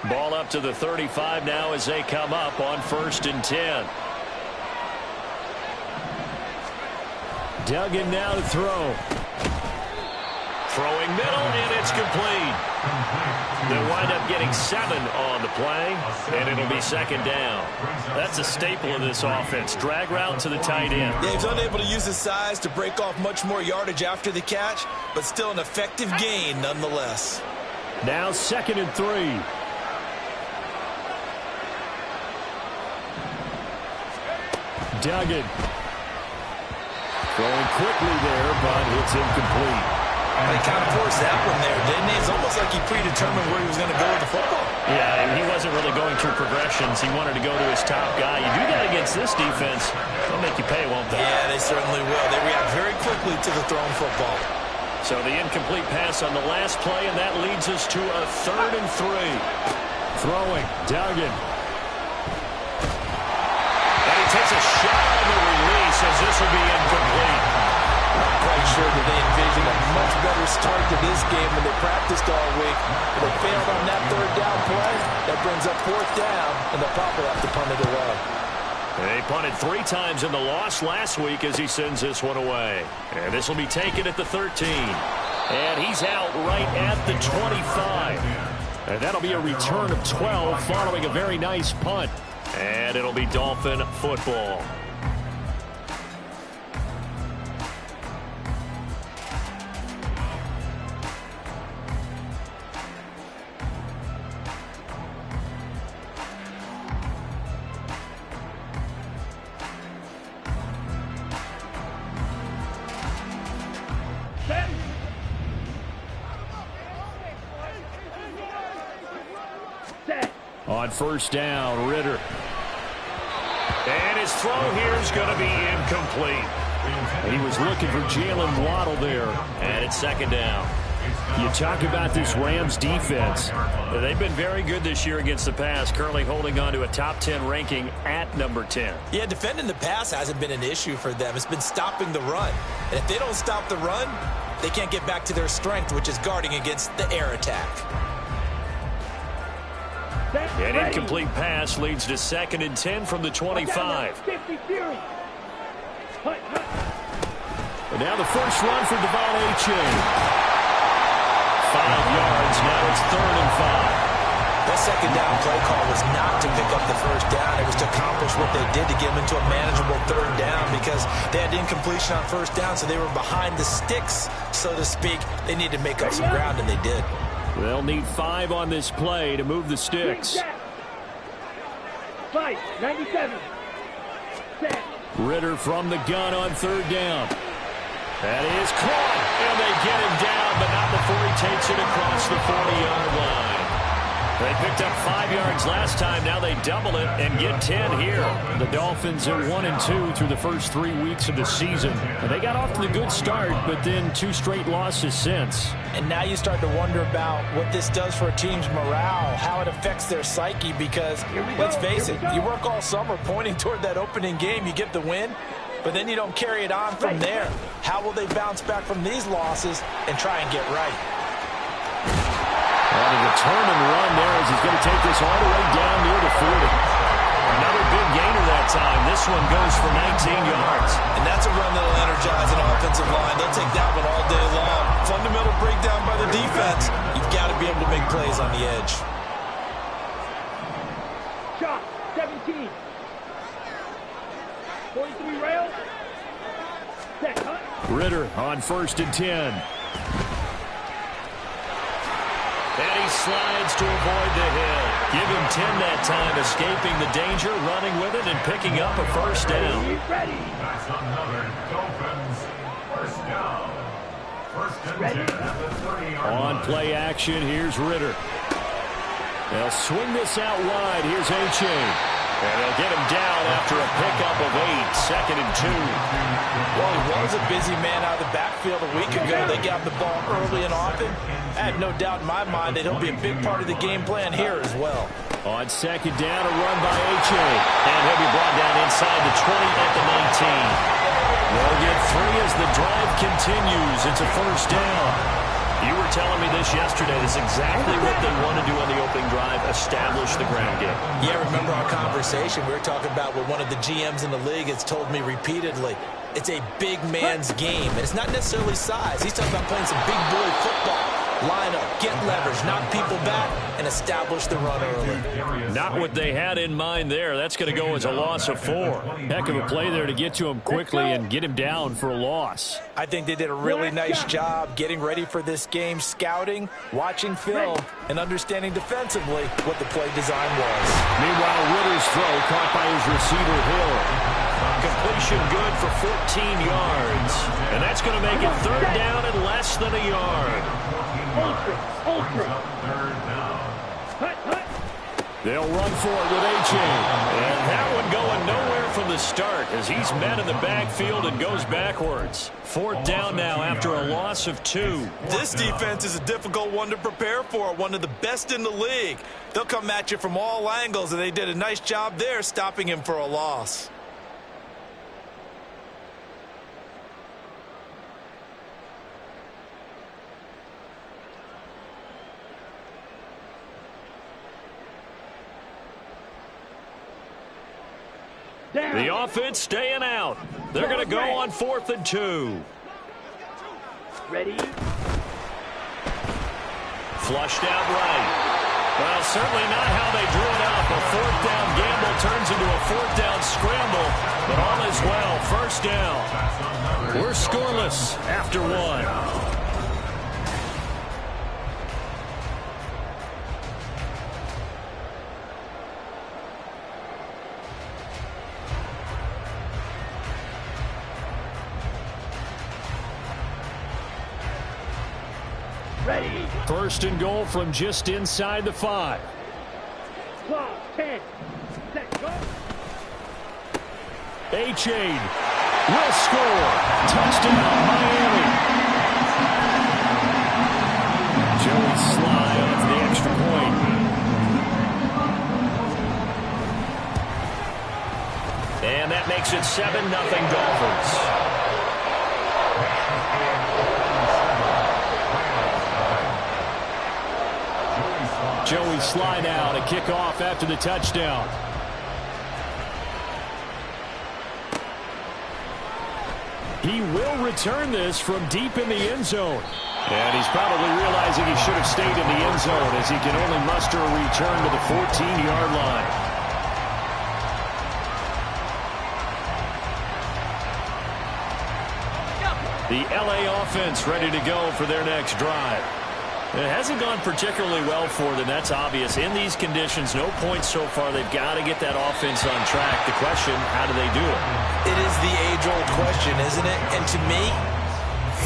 Ball up to the 35 now as they come up on 1st and 10. Duggan now to throw. Throwing middle, and it's complete. They'll wind up getting 7 on the play, and it'll be 2nd down. That's a staple of this offense. Drag route to the tight end. Yeah, he's unable to use his size to break off much more yardage after the catch, but still an effective gain nonetheless. Now 2nd and 3. Duggan. Throwing quickly there, but it's incomplete. They kind of forced that one there, didn't he? It's almost like he predetermined where he was going to go with the football. Yeah, and he wasn't really going through progressions. He wanted to go to his top guy. You do that against this defense, they'll make you pay, won't they? Yeah, they certainly will. They react very quickly to the thrown football. So the incomplete pass on the last play, and that leads us to a 3rd and 3. Throwing, Duggan. And he takes a shot on the release as this will be incomplete. I'm quite sure that they envisioned a much better start to this game when they practiced all week. But they failed on that 3rd down play. That brings up 4th down, and they'll probably have to punt it away. They punted 3 times in the loss last week as he sends this one away. And this will be taken at the 13. And he's out right at the 25. And that'll be a return of 12 following a very nice punt. And it'll be Dolphin football. On 1st down, Ritter. And his throw here is going to be incomplete. He was looking for Jalen Waddle there, and it's 2nd down. You talk about this Rams defense. They've been very good this year against the pass, currently holding on to a top 10 ranking at number 10. Yeah, defending the pass hasn't been an issue for them. It's been stopping the run. And if they don't stop the run, they can't get back to their strength, which is guarding against the air attack. An incomplete pass leads to 2nd and 10 from the 25. And now the first run for Devon A-Chain. 5 yards, now it's 3rd and 5. That 2nd down play call was not to pick up the 1st down. It was to accomplish what they did to get them into a manageable 3rd down because they had incompletion on 1st down, so they were behind the sticks, so to speak. They needed to make up some ground, and they did. They'll need 5 on this play to move the sticks. 97. Ritter from the gun on 3rd down. That is caught, and they get him down, but not before he takes it across the 40-yard line. They picked up 5 yards last time. Now they double it and get 10 here. The Dolphins are 1-2 through the first 3 weeks of the season. And they got off to a good start, but then 2 straight losses since. And now you start to wonder about what this does for a team's morale, how it affects their psyche, because let's face it, you work all summer pointing toward that opening game, you get the win, but then you don't carry it on from there. How will they bounce back from these losses and try and get right? On the turn and run there as he's going to take this all the way down near the 40. Another big gainer that time. This one goes for 19 yards. And that's a run that'll energize an offensive line. They'll take that one all day long. Fundamental breakdown by the defense. You've got to be able to make plays on the edge. Shot, 17. 43 rail. Set, huh? Ritter on 1st and 10. And he slides to avoid the hit. Give him 10 that time, escaping the danger, running with it, and picking up a 1st down. Ready. That's another Dolphins 1st down. 1st and 10 at the 30-yard line. On play action, here's Ritter. They'll swing this out wide. Here's A-Chain. And they'll get him down after a pickup of 8, 2nd and 2. Well, he was a busy man out of the backfield a week ago. They got the ball early and often. I have no doubt in my mind that he'll be a big part of the game plan here as well. On 2nd down, a run by A-Chain. And he'll be brought down inside the 20 at the 19. They'll get 3 as the drive continues. It's a 1st down. You were telling me this yesterday. This is exactly what they want to do on the opening drive, establish Yeah, remember our conversation? We were talking about what one of the GMs in the league has told me repeatedly. It's a big man's game, and it's not necessarily size. He's talking about playing some big boy football. Line up, get leverage, knock people back, and establish the run early. Not what they had in mind there. That's going to go as a loss of 4. Heck of a play there to get to him quickly and get him down for a loss. I think they did a really nice job getting ready for this game, scouting, watching film, and understanding defensively what the play design was. Meanwhile, Ritter's throw caught by his receiver, Hill. Completion good for 14 yards. And that's going to make it 3rd down and less than a yard. They'll run for it with A-Chain. And that one going nowhere from the start as he's met in the backfield and goes backwards. 4th down now after a loss of 2. This defense is a difficult one to prepare for, one of the best in the league. They'll come at you from all angles, and they did a nice job there stopping him for a loss. The offense staying out. They're going to go on 4th and 2. Ready? Flushed out right. Well, certainly not how they drew it up. A 4th down gamble turns into a 4th down scramble. But all is well. 1st down. We're scoreless after 1. Ready. 1st and goal from just inside the 5. Clock, 10. Set, go. A-Chain will score. Touchdown, Miami. Joey Sly off the extra point. And that makes it 7-0 Dolphins. Joey Sly now to kick off after the touchdown. He will return this from deep in the end zone. And he's probably realizing he should have stayed in the end zone as he can only muster a return to the 14-yard line. The LA offense ready to go for their next drive. It hasn't gone particularly well for them. That's obvious. In these conditions, no points so far. They've got to get that offense on track. The question, how do they do it? It is the age-old question, isn't it? And to me,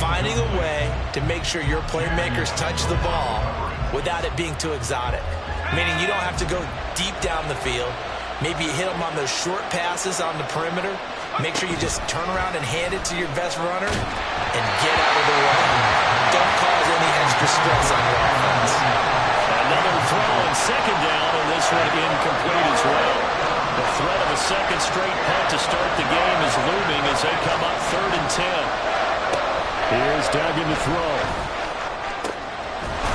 finding a way to make sure your playmakers touch the ball without it being too exotic. Meaning you don't have to go deep down the field. Maybe you hit them on those short passes on the perimeter. Make sure you just turn around and hand it to your best runner and get out of the way. Don't cause any extra stress on your offense. Another throw on 2nd down, and this one incomplete as well. The threat of a second straight punt to start the game is looming as they come up 3rd and 10. Here's Duggan to throw.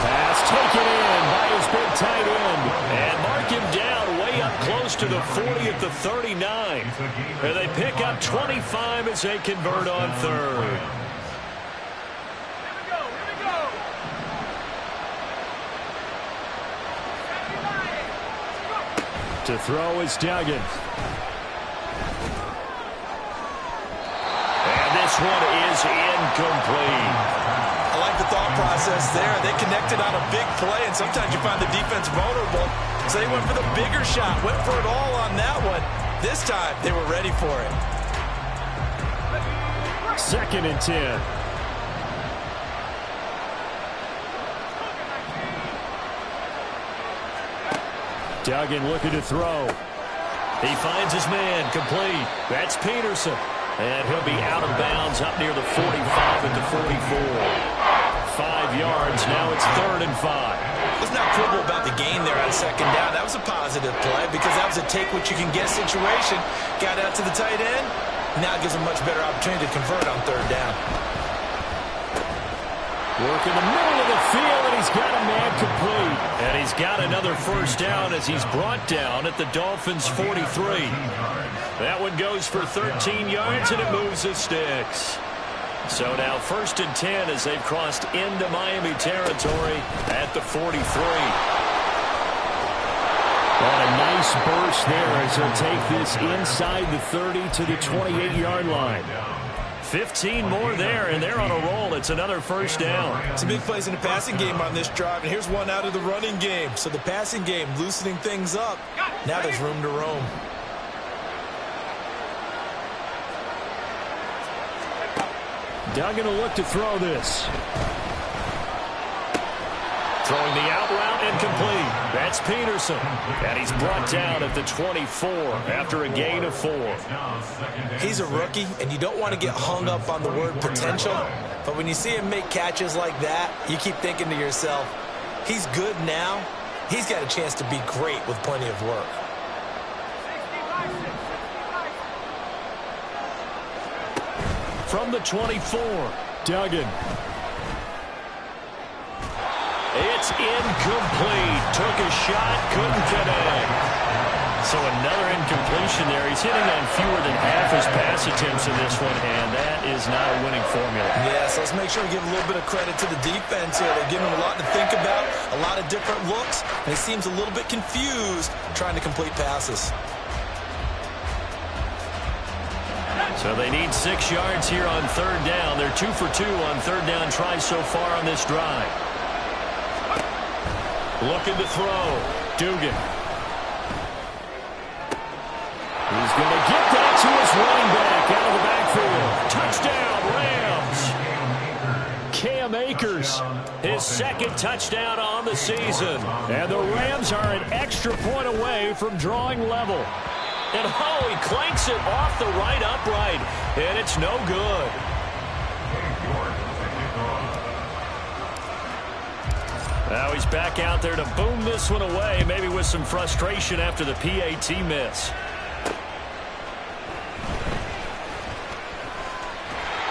Pass taken in by his big tight end. And mark him down way up close to the 40 at the 39. And they pick up 25 as they convert on 3rd. To throw is Duggan. And this one is incomplete. I like the thought process there. They connected on a big play, and sometimes you find the defense vulnerable. So they went for the bigger shot, went for it all on that one. This time, they were ready for it. 2nd and 10. Duggan looking to throw. He finds his man, complete. That's Peterson. And he'll be out of bounds up near the 45 at the 44. 5 yards, now it's 3rd and 5. Let's not quibble about the gain there on 2nd down. That was a positive play because that was a take-what-you-can-get situation. Got out to the tight end. Now it gives a much better opportunity to convert on 3rd down. Working the middle of the field, and he's got a man complete. And he's got another first down as he's brought down at the Dolphins' 43. That one goes for 13 yards, and it moves the sticks. So now 1st and 10 as they've crossed into Miami territory at the 43. And a nice burst there as he'll take this inside the 30 to the 28-yard line. 15 more there, and they're on a roll. It's another first down. Some big plays in the passing game on this drive, and here's one out of the running game. So the passing game loosening things up. Now there's room to roam. Duggan will look to throw this. Throwing the out route incomplete. That's Peterson. And he's brought down at the 24 after a gain of 4. He's a rookie, and you don't want to get hung up on the word potential. But when you see him make catches like that, you keep thinking to yourself, he's good now. He's got a chance to be great with plenty of work. From the 24, Duggan. It's incomplete. Took a shot, couldn't connect. So another incompletion there. He's hitting on fewer than half his pass attempts in this one, and that is not a winning formula. Yes, let's make sure we give a little bit of credit to the defense here. They're giving him a lot to think about, a lot of different looks, and he seems a little bit confused trying to complete passes. So they need 6 yards here on 3rd down. They're 2 for 2 on 3rd down tries so far on this drive. Looking to throw. Dugan. He's going to get that to his running back out of the backfield. Touchdown, Rams. Cam Akers, his 2nd touchdown on the season. And the Rams are an extra point away from drawing level. And oh, he clanks it off the right upright. And it's no good. Now he's back out there to boom this one away, maybe with some frustration after the PAT miss.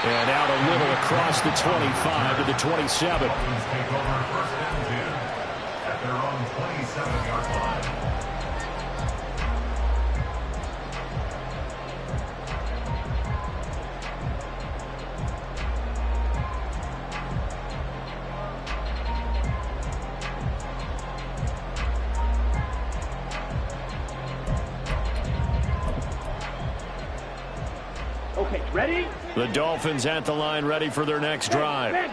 And out a little across the 25 to the 27. Take over 1st and 10 at their own 27-yard line. Okay, ready? The Dolphins at the line ready for their next drive.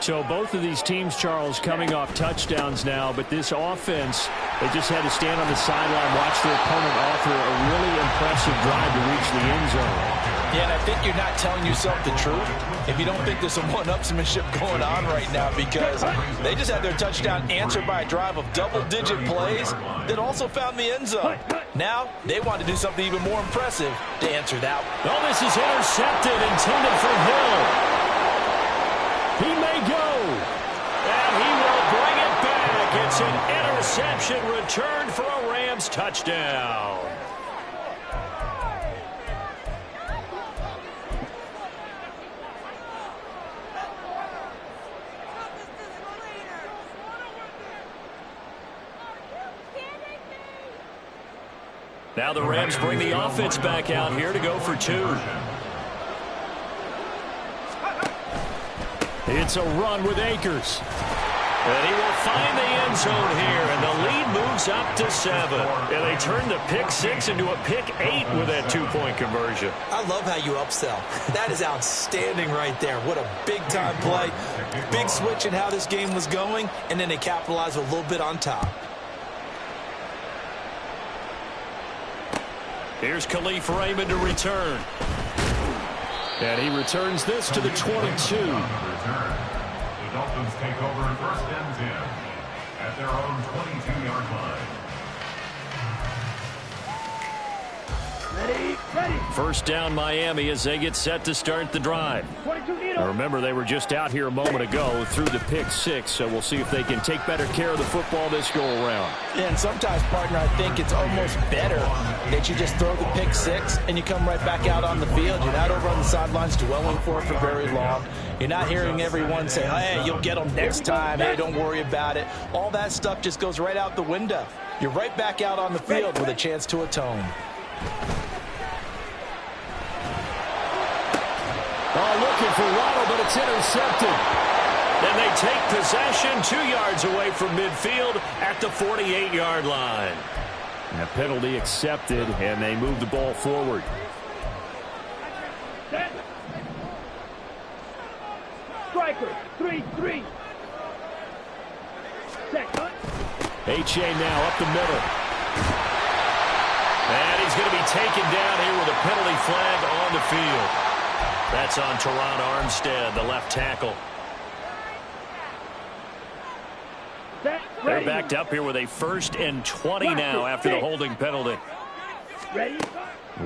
So both of these teams, Charles, coming off touchdowns now, but this offense, they just had to stand on the sideline, watch their opponent offer a really impressive drive to reach the end zone. Yeah, and I think you're not telling yourself the truth if you don't think there's some one-upsmanship going on right now, because they just had their touchdown answered by a drive of double-digit plays that also found the end zone. Now, they want to do something even more impressive to answer that one. Oh, this is intercepted, intended for Hill. He may go. And he will bring it back. It's an interception returned for a Rams touchdown. Now the Rams bring the offense back out here to go for 2. It's a run with Akers. And he will find the end zone here, and the lead moves up to 7. And they turn the pick 6 into a pick 8 with that 2-point conversion. I love how you upsell. That is outstanding right there. What a big-time play. Big switch in how this game was going, and then they capitalize a little bit on top. Here's Khalif Raymond to return. And he returns this to the 22. The Dolphins take over 1st and 10 at their own 22-yard line. Ready, ready. First down Miami as they get set to start the drive. Now remember, they were just out here a moment ago through the pick six, so we'll see if they can take better care of the football this go around. Yeah, and sometimes, partner, I think it's almost better that you just throw the pick six and you come right back out on the field. You're not over on the sidelines dwelling for it for very long. You're not hearing everyone say, hey, you'll get them next time. Hey, don't worry about it. All that stuff just goes right out the window. You're right back out on the field with a chance to atone. Looking for Waddle, but it's intercepted. Then they take possession 2 yards away from midfield at the 48-yard line. And a penalty accepted, and they move the ball forward. Striker, 3-3. H.A. now up the middle. And he's going to be taken down here with a penalty flag on the field. That's on Teron Armstead, the left tackle. They're backed up here with a 1st and 20 now after the holding penalty.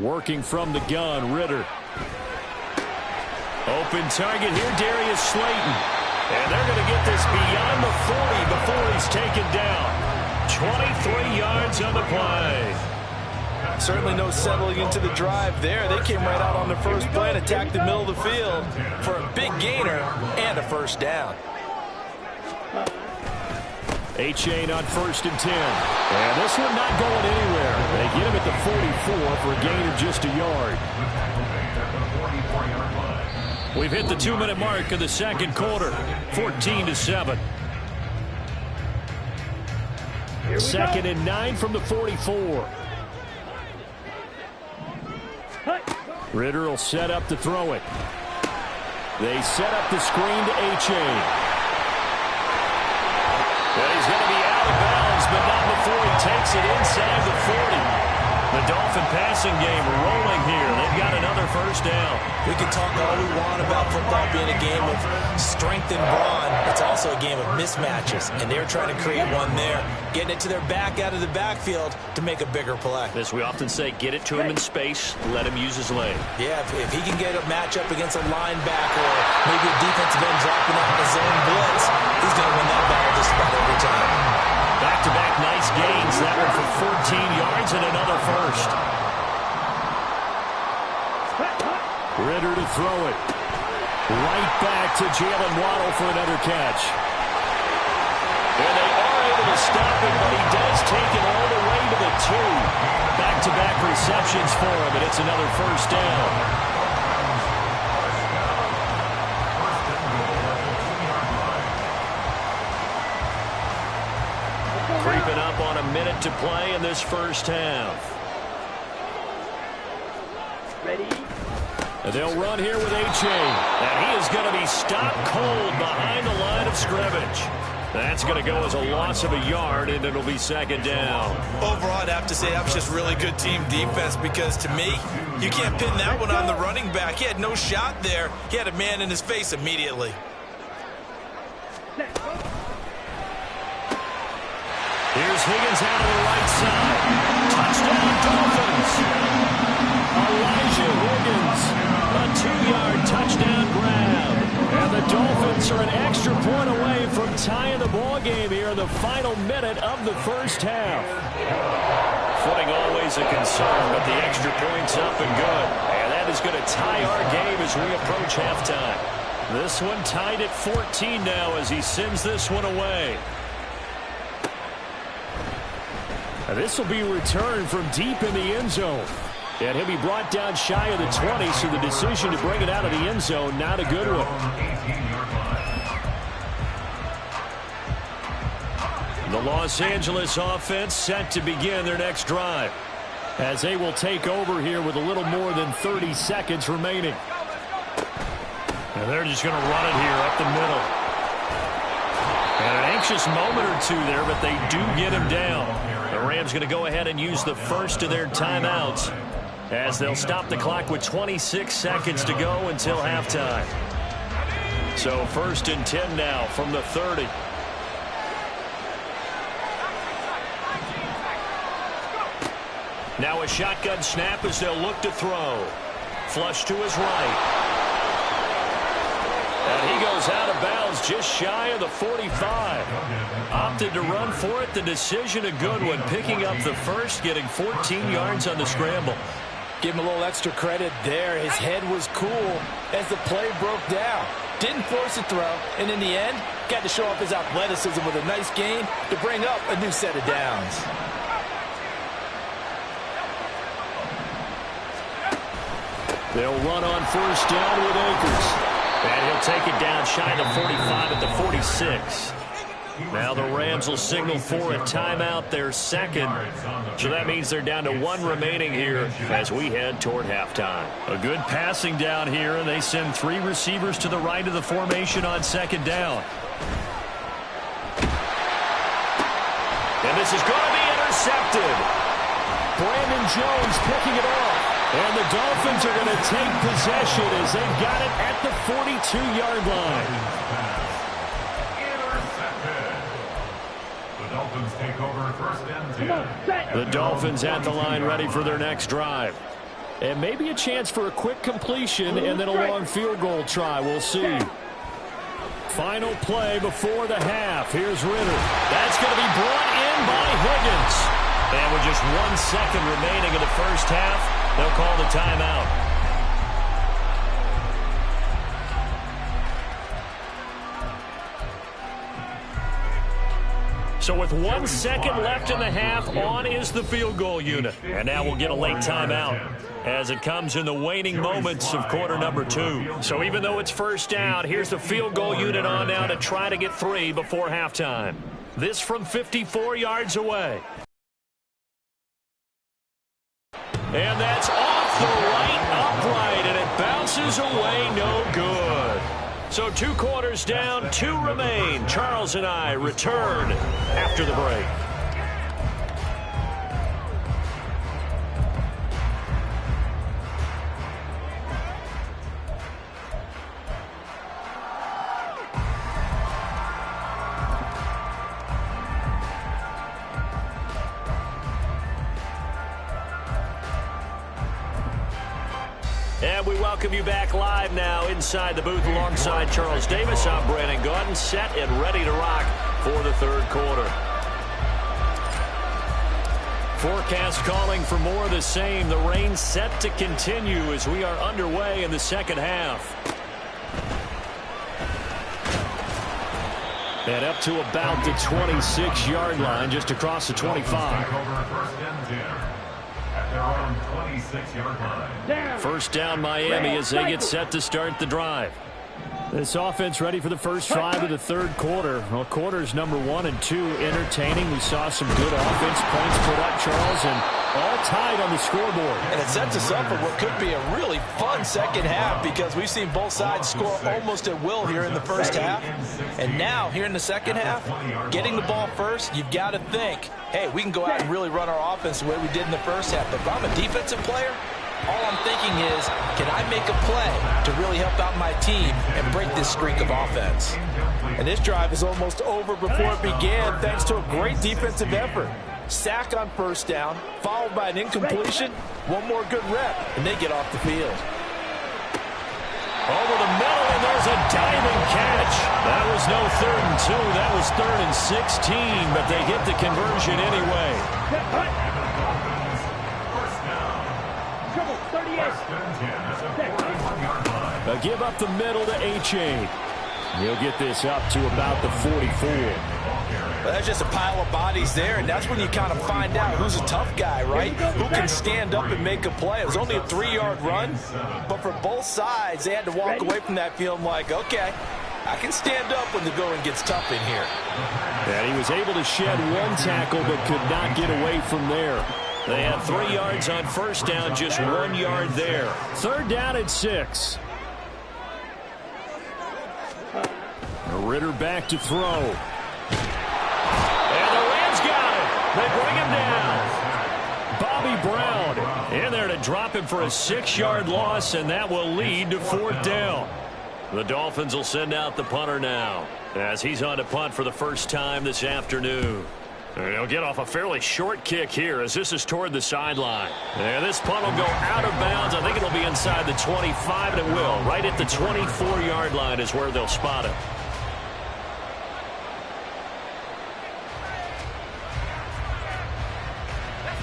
Working from the gun, Ritter. Open target here, Darius Slayton. And they're going to get this beyond the 40 before he's taken down. 23 yards on the play. Certainly no settling into the drive there. They came right out on the first play and attacked the middle of the field for a big gainer and a first down. H.A. on 1st and 10. And this one not going anywhere. They get him at the 44 for a gain of just a yard. We've hit the 2-minute mark of the second quarter. 14-7. 2nd and 9 from the 44. Ritter will set up to throw it. They set up the screen to H.A. And he's going to be out of bounds, but not before he takes it inside the 40. The Dolphin passing game rolling here. They've got another first down. We can talk all we want about football being a game of strength and brawn. It's also a game of mismatches, and they're trying to create one there, getting it to their back out of the backfield to make a bigger play. As we often say, get it to him in space, let him use his leg. Yeah, if he can get a matchup against a linebacker or maybe a defensive end dropping out in a zone blitz, he's going to win that battle just about every time. Back-to-back nice gains. That one for 14 yards and another first. Ritter to throw it. Right back to Jalen Waddle for another catch. And they are able to stop him, but he does take it all the way to the 2. Back-to-back receptions for him, and it's another first down. Creeping up on a minute to play in this first half. Ready? They'll run here with H.A. And he is going to be stopped cold behind the line of scrimmage. That's going to go as a loss of a yard, and it'll be 2nd down. Overall, I'd have to say that was just really good team defense because, to me, you can't pin that one on the running back. He had no shot there. He had a man in his face immediately. Here's Higgins out of the right side. Touchdown, Dolphins. Elijah Higgins, a 2-yard touchdown grab. And the Dolphins are an extra point away from tying the ball game here in the final minute of the first half. Footing always a concern, but the extra point's up and good. And that is going to tie our game as we approach halftime. This one tied at 14 now as he sends this one away. This will be returned from deep in the end zone. And he'll be brought down shy of the 20, so the decision to bring it out of the end zone, not a good one. The Los Angeles offense set to begin their next drive, as they will take over here with a little more than 30 seconds remaining. And they're just going to run it here up the middle. And an anxious moment or two there, but they do get him down. The Rams going to go ahead and use the first of their timeouts as they'll stop the clock with 26 seconds to go until halftime. So 1st and 10 now from the 30. Now a shotgun snap as they'll look to throw. flush to his right. And he goes out of bounds just shy of the 45. Opted to run for it. The decision a good one. Picking up the first, getting 14 yards on the scramble. Give him a little extra credit there. His head was cool as the play broke down. Didn't force a throw, and in the end, got to show off his athleticism with a nice gain to bring up a new set of downs. They'll run on first down with Akers. And he'll take it down shy of the 45 at the 46. Now the Rams will signal for a timeout, their second. So that means they're down to one remaining here as we head toward halftime. A good passing down here, and they send three receivers to the right of the formation on second down. And this is going to be intercepted. Brandon Jones picking it off. And the Dolphins are going to take possession as they've got it at the 42-yard line. Dolphins take over first and 10. The Dolphins at the line ready for their next drive. And maybe a chance for a quick completion and then a long field goal try. We'll see. Final play before the half. Here's Ritter. That's going to be brought in by Higgins. And with just 1 second remaining in the first half, they'll call the timeout. So with 1 second left in the half, on is the field goal unit. And now we'll get a late timeout as it comes in the waning moments of quarter number 2. So even though it's first down, here's the field goal unit on now to try to get 3 before halftime. This from 54 yards away. And that's off the right upright, and it bounces away no good. So 2 quarters down, 2 remain. Charles and I return after the break. And we welcome you back live now inside the booth alongside Charles Davis. I'm Brandon Gaudin, set and ready to rock for the third quarter. Forecast calling for more of the same. The rain set to continue as we are underway in the second half. And up to about the 26-yard line, just across the 25. First down Miami as they get set to start the drive. This offense ready for the first drive of the third quarter. Well, quarters number 1 and 2 entertaining. We saw some good offense points put up, Charles, and all tied on the scoreboard. And it sets us up for what could be a really fun second half because we've seen both sides score almost at will here in the first half. And now, here in the second half, getting the ball first, you've got to think, hey, we can go out and really run our offense the way we did in the first half. But if I'm a defensive player, all I'm thinking is, can I make a play to really help out my team and break this streak of offense? And this drive is almost over before it began thanks to a great defensive effort. Sack on first down, followed by an incompletion, one more good rep, and they get off the field. Over the middle, and there's a diving catch. That was no 3rd and 2. That was 3rd and 16, but they get the conversion anyway. A give up the middle to H.A. He'll get this up to about the 44. Well, that's just a pile of bodies there, and that's when you kind of find out who's a tough guy, right? Who can stand up and make a play. It was only a 3-yard run, but for both sides, they had to walk away from that feeling like, okay, I can stand up when the going gets tough in here. And he was able to shed 1 tackle but could not get away from there. They had 3 yards on first down, just 1 yard there. 3rd down at 6. Ritter back to throw. And the Rams got it. They bring him down. Bobby Brown in there to drop him for a 6-yard loss, and that will lead to 4th down. The Dolphins will send out the punter now as he's on to punt for the first time this afternoon. And he'll get off a fairly short kick here as this is toward the sideline. And this punt will go out of bounds. I think it'll be inside the 25, and it will. Right at the 24-yard line is where they'll spot it.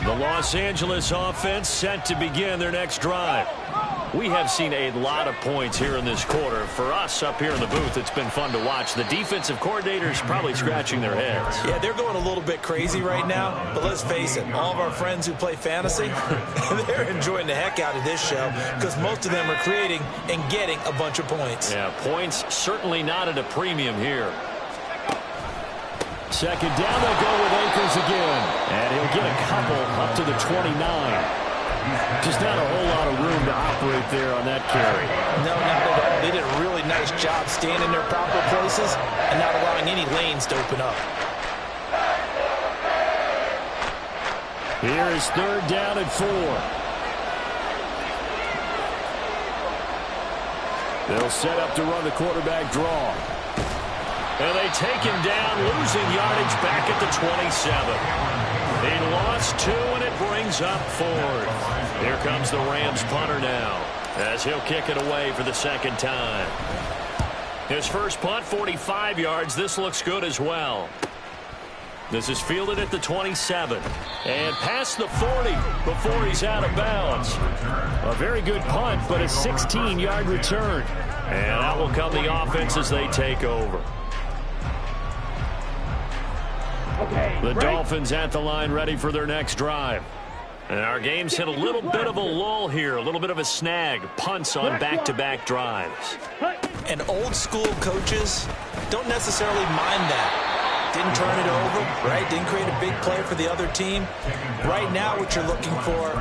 The Los Angeles offense set to begin their next drive. We have seen a lot of points here in this quarter. For us up here in the booth, it's been fun to watch. The defensive coordinators probably scratching their heads. Yeah, they're going a little bit crazy right now. But let's face it, all of our friends who play fantasy, they're enjoying the heck out of this show because most of them are creating and getting a bunch of points. Yeah, points certainly not at a premium here. Second down, they'll go with Akers again. And he'll get a couple up to the 29. Just not a whole lot of room to operate there on that carry. No, not at all. They did a really nice job staying in their proper places and not allowing any lanes to open up. Here is third down and 4. They'll set up to run the quarterback draw. And they take him down, losing yardage back at the 27. They lost 2, and it brings up 4th. Here comes the Rams punter now as he'll kick it away for the second time. His first punt, 45 yards. This looks good as well. This is fielded at the 27 and past the 40 before he's out of bounds. A very good punt, but a 16-yard return. And out will come the offense as they take over. The Dolphins at the line ready for their next drive. And our game's hit a little bit of a lull here, a little bit of a snag. Punts on back-to-back drives. And old school coaches don't necessarily mind that. Didn't turn it over, right? Didn't create a big play for the other team. Right now what you're looking for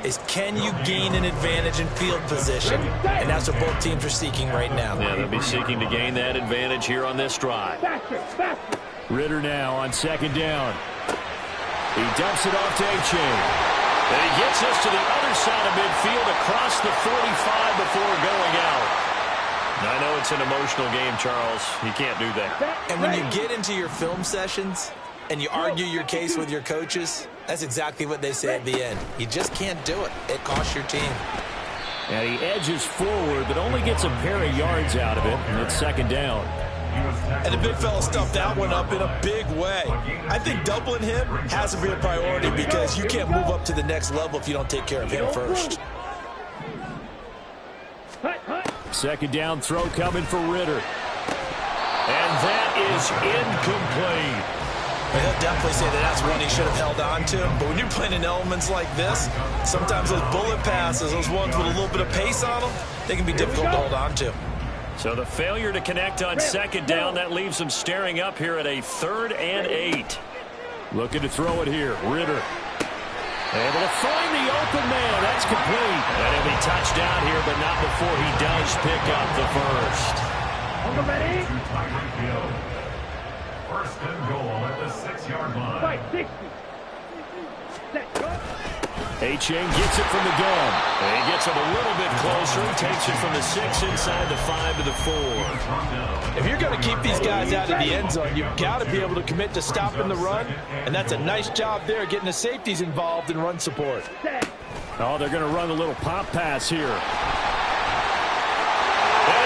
is can you gain an advantage in field position? And that's what both teams are seeking right now. Yeah, they'll be seeking to gain that advantage here on this drive. Ritter now on second down. He dumps it off to A-Chain. And he gets us to the other side of midfield across the 45 before going out. I know it's an emotional game, Charles. You can't do that. And when you get into your film sessions and you argue your case with your coaches, that's exactly what they say at the end. You just can't do it. It costs your team. And he edges forward, but only gets a pair of yards out of it. And it's second down. And the big fella stuffed that one up in a big way. I think doubling him has to be a priority because you can't move up to the next level if you don't take care of him first. Second down throw coming for Ritter. And that is incomplete. Well, he'll definitely say that that's one he should have held on to. But when you're playing in elements like this, sometimes those bullet passes, those ones with a little bit of pace on them, they can be difficult to hold on to. So the failure to connect on second down, that leaves them staring up here at a 3rd and 8. Looking to throw it here. Ritter able to find the open man. That's complete. And he'll be touched down here, but not before he does pick up the first. On the ready? First and goal at the 6-yard line. 60. Set, go. A-Chain gets it from the gun. And he gets it a little bit closer. He takes it from the 6 inside the 5 to the 4. If you're going to keep these guys out of the end zone, you've got to be able to commit to stopping the run. And that's a nice job there, getting the safeties involved in run support. Oh, they're going to run a little pop pass here. And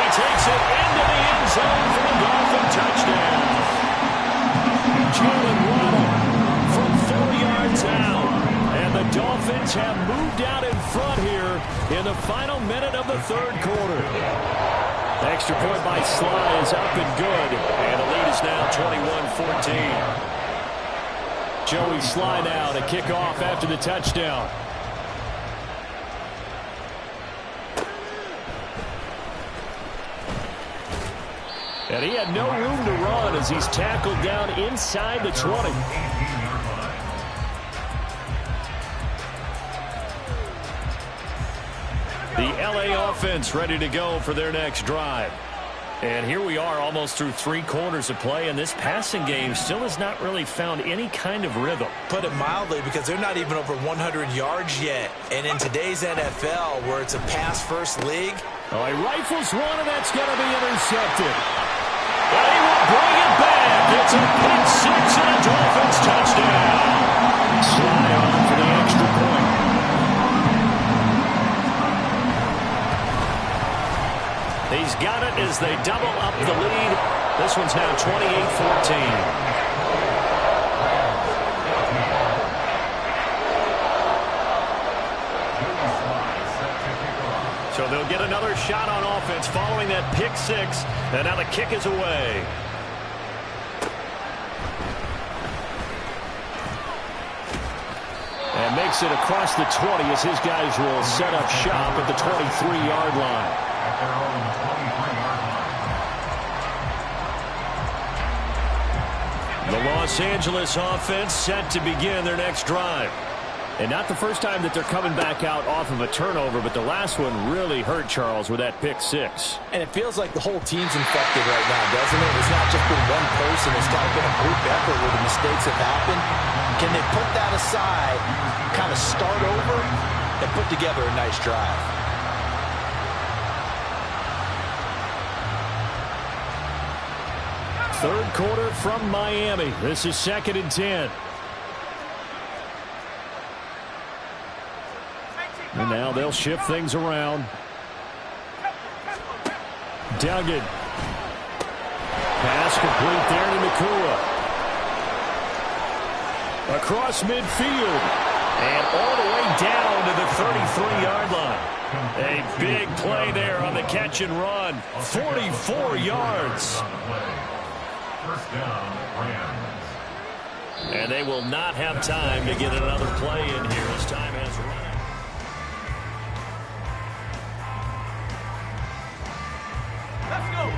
he takes it into the end zone for the Dolphin touchdown. Jalen Waddle from 4 yards out. And the Dolphins have moved out in front here in the final minute of the 3rd quarter. Extra point by Sly is up and good. And the lead is now 21-14. Joey Sly now to kick off after the touchdown. And he had no room to run as he's tackled down inside the 20. The LA offense ready to go for their next drive. And here we are almost through 3 quarters of play, and this passing game still has not really found any kind of rhythm. Put it mildly, because they're not even over 100 yards yet. And in today's NFL, where it's a pass-first league. Oh, he rifles one, and that's going to be intercepted. But he will bring it back. It's a pick six and a Dolphins touchdown. Slide on for the extra point. He's got it as they double up the lead. This one's now 28-14. So they'll get another shot on offense following that pick six. And now the kick is away. And makes it across the 20 as his guys will set up shop at the 23-yard line. The Los Angeles offense set to begin their next drive. And not the first time that they're coming back out off of a turnover, but the last one really hurt Charles with that pick six. And it feels like the whole team's infected right now, doesn't it? It's not just been one person. It's kind of been a group effort where the mistakes have happened. Can they put that aside, kind of start over, and put together a nice drive? Third quarter from Miami. This is 2nd and 10. And now they'll shift things around. Duggan. Pass complete there to Nakua. Across midfield. And all the way down to the 33-yard line. A big play there on the catch and run. 44 yards. First down, Rams. And they will not have time to get another play in here as time has run.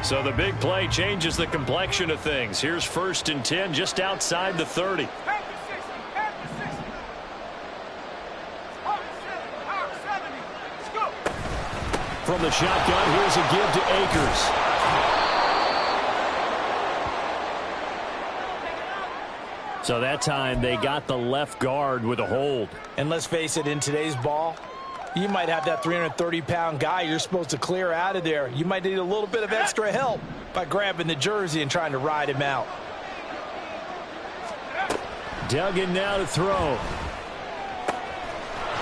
So the big play changes the complexion of things. Here's 1st and 10 just outside the 30. From the shotgun, here's a give to Akers. So that time they got the left guard with a hold. And let's face it, in today's ball, you might have that 330-pound guy you're supposed to clear out of there. You might need a little bit of extra help by grabbing the jersey and trying to ride him out. Duggan now to throw.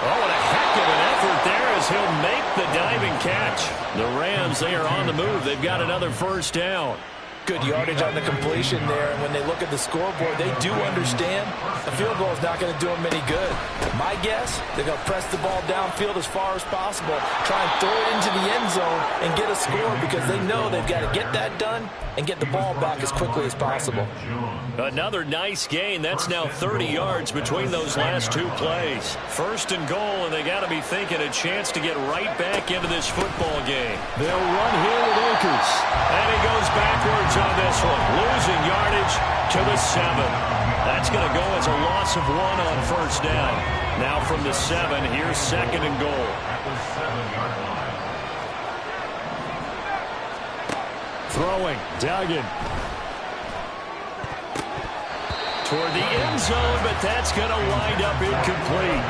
Oh, what a heck of an effort there as he'll make the diving catch. The Rams, they are on the move. They've got another first down. Good yardage on the completion there, and when they look at the scoreboard, they do understand a field goal is not going to do them any good. My guess, they're going to press the ball downfield as far as possible, try and throw it into the end zone and get a score because they know they've got to get that done and get the ball back as quickly as possible. Another nice gain. That's now 30 yards between those last two plays. 1st and goal, and they got to be thinking a chance to get right back into this football game. They'll run here with Akers. And he goes backwards on this one, losing yardage to the 7. That's going to go as a loss of 1 on 1st down. Now from the 7, here's 2nd and goal. At the 7-yard line. Throwing, Duggan. Toward the end zone, but that's going to wind up incomplete.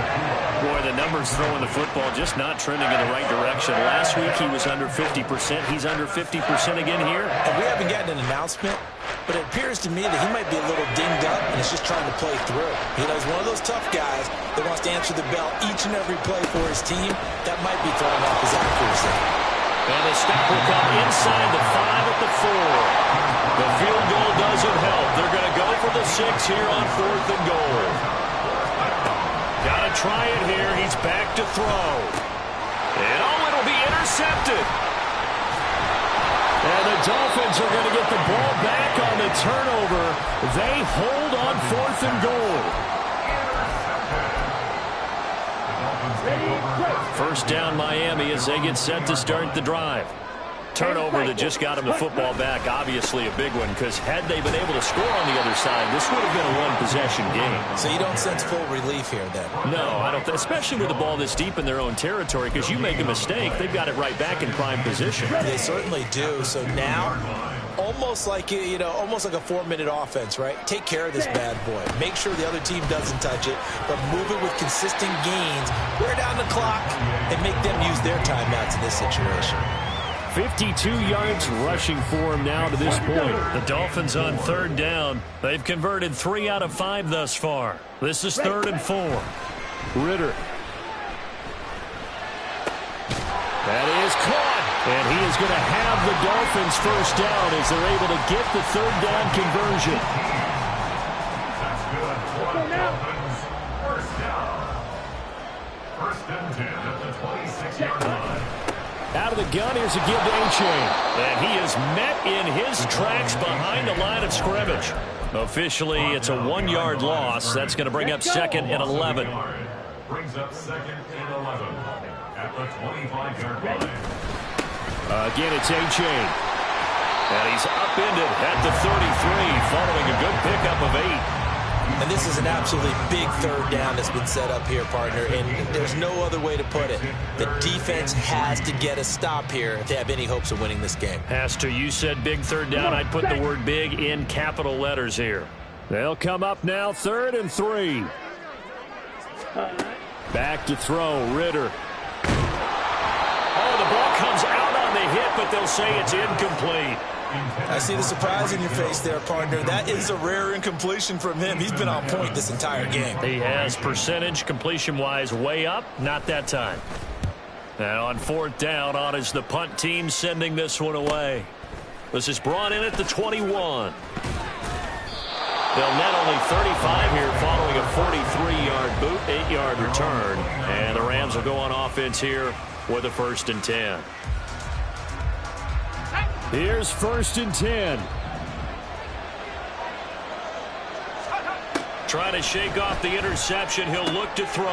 Boy, the numbers throwing the football just not trending in the right direction. Last week he was under 50%. He's under 50% again here. And we haven't gotten an announcement, but it appears to me that he might be a little dinged up and is just trying to play through. You know, he's one of those tough guys that wants to answer the bell each and every play for his team. That might be throwing off his accuracy. And the stop will come inside the 5 at the 4. The field goal doesn't help. They're going to go for the 6 here on 4th and goal. Got to try it here. He's back to throw. And it'll be intercepted. And the Dolphins are going to get the ball back on the turnover. They hold on 4th and goal. First down Miami as they get set to start the drive. Turnover that just got them the football back, obviously a big one, because had they been able to score on the other side, this would have been a one-possession game. So you don't sense full relief here, then? No, I don't. Especially with the ball this deep in their own territory, because you make a mistake, they've got it right back in prime position. They certainly do. So now, almost like almost like a 4-minute offense, right? Take care of this bad boy. Make sure the other team doesn't touch it, but move it with consistent gains. Wear down the clock and make them use their timeouts in this situation. 52 yards rushing for him now to this point. The Dolphins on third down. They've converted 3 out of 5 thus far. This is 3rd and 4. Ritter. That is caught. And he is going to have the Dolphins first down as they're able to get the 3rd down conversion. That's good for the Dolphins. First down. 1st and 10 at the 26-yard line. Out of the gun, here's a give to A-Chain. And he is met in his tracks behind the line of scrimmage. Officially, it's a 1-yard loss. That's going to bring up 2nd and 11. Brings up 2nd and 11 at the 25-yard line. Again, it's A-Chain. And he's upended at the 33, following a good pickup of 8. And this is an absolutely big 3rd down that's been set up here, partner, and there's no other way to put it. The defense has to get a stop here if they have any hopes of winning this game. Has to. You said big 3rd down. I'd put the word big in capital letters here. They'll come up now, 3rd and 3. Back to throw, Ritter. Oh, the ball comes out on the hit, but they'll say it's incomplete. I see the surprise in your face there, partner. That is a rare incompletion from him. He's been on point this entire game. He has percentage completion-wise way up. Not that time. Now on 4th down, on is the punt team sending this one away. This is brought in at the 21. They'll net only 35 here following a 43-yard boot, 8-yard return. And the Rams will go on offense here with a 1st and 10. Here's 1st and 10. Trying to shake off the interception. He'll look to throw.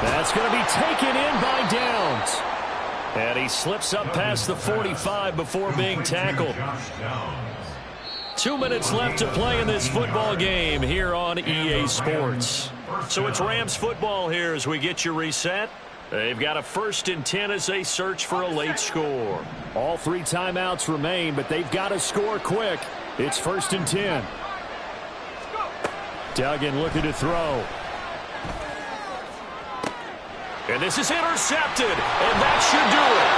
That's going to be taken in by Downs. And he slips up past the 45 before being tackled. 2 minutes left to play in this football game here on EA Sports. So it's Rams football here as we get you reset. They've got a 1st and 10 as they search for a late score. All 3 timeouts remain, but they've got to score quick. It's 1st and 10. Duggan looking to throw. And this is intercepted, and that should do it.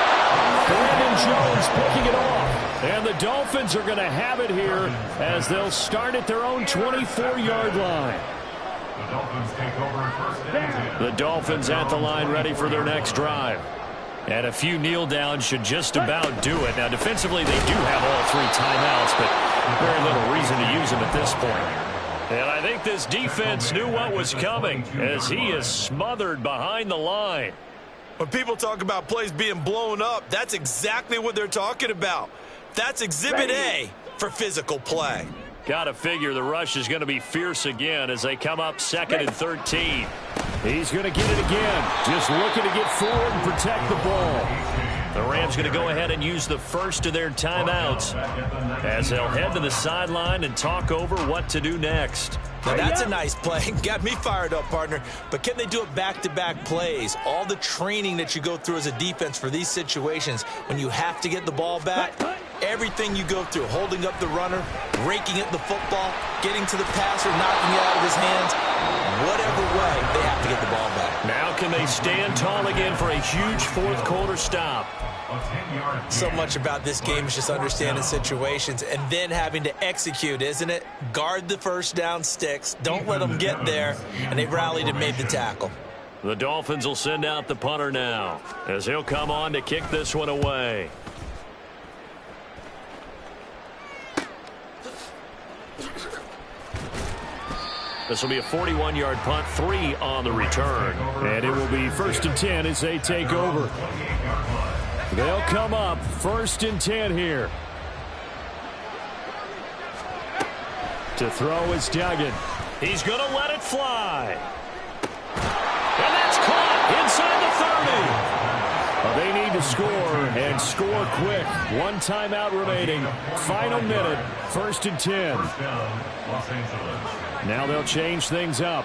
Brandon Jones picking it off. And the Dolphins are going to have it here as they'll start at their own 24-yard line. The Dolphins take over 1st and 10. The Dolphins at the line ready for their next drive. And a few kneel downs should just about do it. Now, defensively, they do have all 3 timeouts, but very little reason to use them at this point. And I think this defense knew what was coming as he is smothered behind the line. When people talk about plays being blown up, that's exactly what they're talking about. That's Exhibit A for physical play. Got to figure the rush is going to be fierce again as they come up 2nd and 13. He's going to get it again. Just looking to get forward and protect the ball. The Rams going to go ahead and use the first of their timeouts as they'll head to the sideline and talk over what to do next. Now that's a nice play. Got me fired up, partner. But can they do it back-to-back plays? All the training that you go through as a defense for these situations, when you have to get the ball back, everything you go through, holding up the runner, raking at the football, getting to the passer, knocking it out of his hands, whatever way, they have to get the ball back. Now can they stand tall again for a huge 4th quarter stop? So much about this game is just understanding situations and then having to execute, isn't it? Guard the 1st down sticks. Don't let them get there. And they've rallied and made the tackle. The Dolphins will send out the punter now as he'll come on to kick this one away. This will be a 41-yard punt, 3 on the return. And it will be 1st and 10 as they take over. They'll come up 1st and 10 here. To throw is Duggan. He's going to let it fly. And that's caught inside the 30. Well, they need to score and score quick. 1 timeout remaining. Final minute, 1st and 10. Now they'll change things up.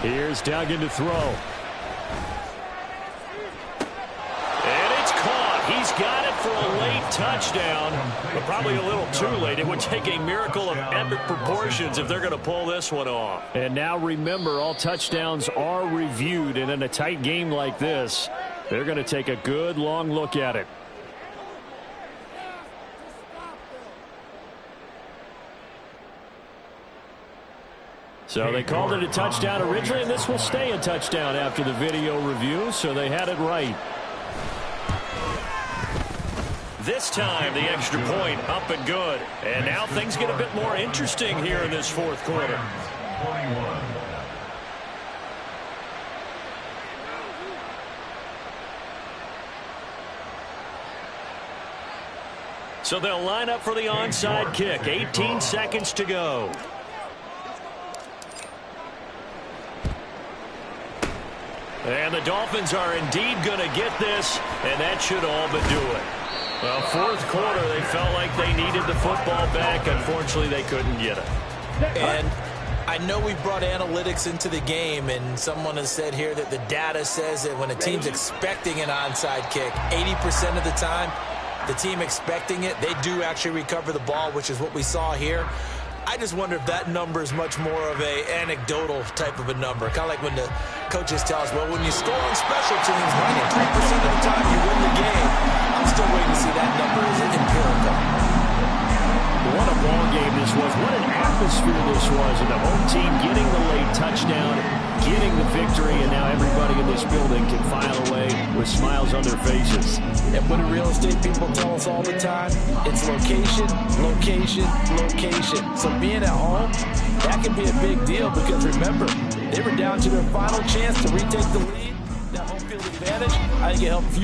Here's Duggan to throw. He's got it for a late touchdown, but probably a little too late. It would take a miracle of epic proportions if they're going to pull this one off. And now remember, all touchdowns are reviewed, and in a tight game like this, They're going to take a good long look at it. So they called it a touchdown originally, and this will stay a touchdown after the video review, so they had it right. This time, the extra point up and good. And now things get a bit more interesting here in this fourth quarter. 21. So they'll line up for the onside kick. 18 seconds to go. And the Dolphins are indeed going to get this, and that should all but do it. Well, fourth quarter, they felt like they needed the football back. Unfortunately, they couldn't get it. And I know we brought analytics into the game, and someone has said here that the data says that when a team's expecting an onside kick, 80% of the time, the team expecting it, they do actually recover the ball, which is what we saw here. I just wonder if that number is much more of a anecdotal type of a number. Kind of like when the coaches tell us, well, when you score on special teams, 93% of the time you win the game. I'm still waiting to see that number. Is it empirical? What a ball game this was. What an atmosphere this was. And the home team getting the late touchdown, getting the victory, and now everybody in this building can file away with smiles on their faces. And what do real estate people tell us all the time? It's location, location, location. So being at home, that can be a big deal because remember, they were down to their final chance to retake the lead. That home field advantage, I think it helped you.